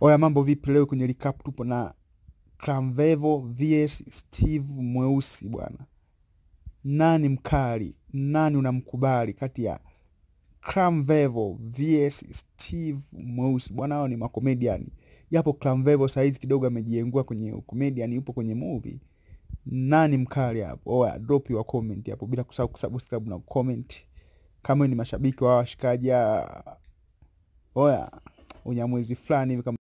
Oya, mambo vipi? Leo kwenye recap tupo na Clamvevo vs Steve Mweusi bwana. Nani mkali? Nani unamkubali kati ya Clamvevo vs Steve Mweusi? Bwana, hao ni makomedian. Japo Clamvevo saizi kidogo amejiengua kwenye comedian, yupo kwenye movie. Nani mkali hapo? Oya, drop your comment hapo bila kusahau kusubscribe na comment. Kama ni mashabiki wa washikaji, oya, unyamwezi fulani hivi kama